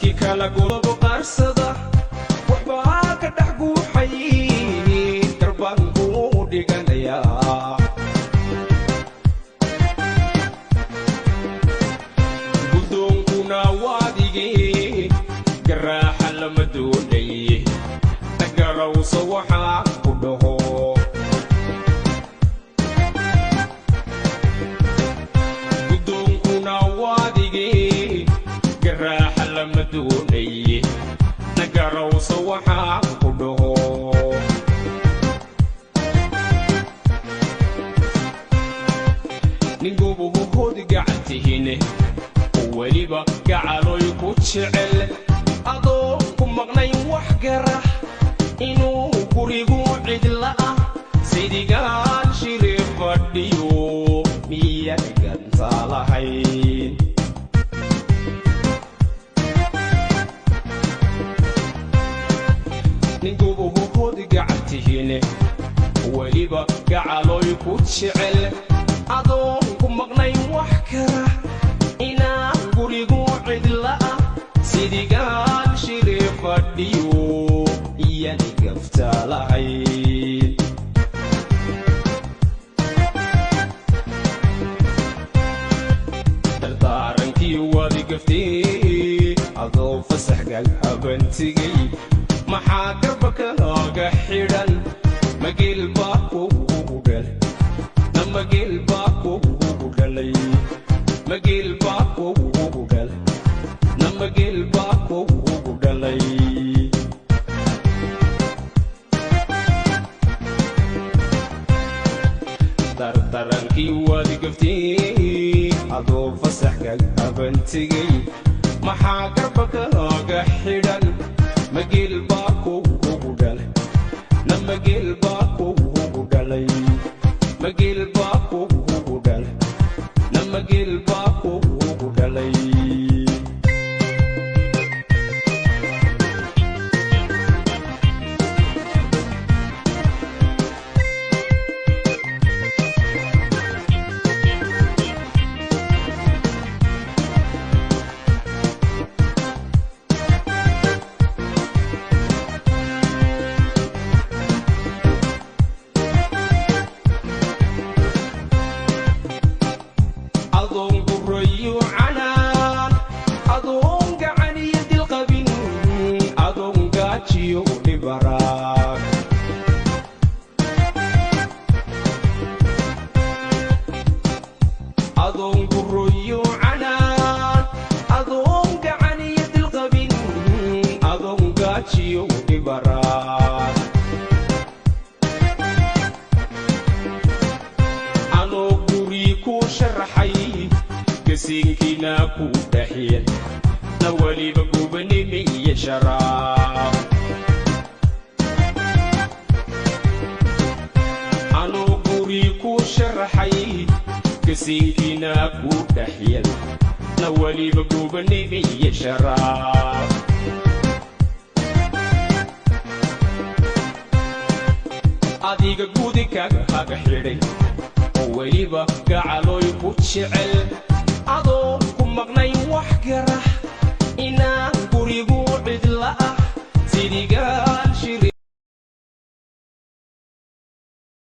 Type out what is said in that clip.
dadkii kala goobo qaarsada waxbaa ka dhex guuxay darbaan kuu dhiganayaa guddoonkuna waadigii garaaxa lama doonay garawso waxaa ku dhaho guddoonkuna waadigii garaaxa lama doonay garawso waxaa ku dhaho ningubuhu hoodi gacantihine weliba gacaloy ku jecel adoo ku maqnayn wax garax inuu gurigu cidla ah sidigaan shiri fadhiyo miyan gantaa lahayn ningubuhu hoodi gacantihine weliba gacaloy ku jecel adoo ku maqnayn wax karax inaan gurigu cidla ah sidigaan shiri fadhiyo iyani gaftaa lahayn dardaarankii waadi gaftay adoo fasaxgal habantigay maxaa garba kalooga xidhan mageel baa kugu dhalay namageel baa kugu dhalay mageel baa kugu dhalay namageel baa kugu dhalay dardarankii waadi gaftay adoo fasaxgal habantigay maxaa garba kalooga xidhan mageel baa kugu dhalay namageel baa kugu dhalay mageel baa kugu dhalay namageel baa kugu dhalay anoo guri ku sharaxay gasiinkina ku dhaxiyay na waliba gubanimi iyo sharaab anoo guri ku sharaxay gasiinkina ku dhaxiyay na waliba gubanimi iyo sharaab adiga gudi kaga xidhay oo weliba gacaloy ku jecel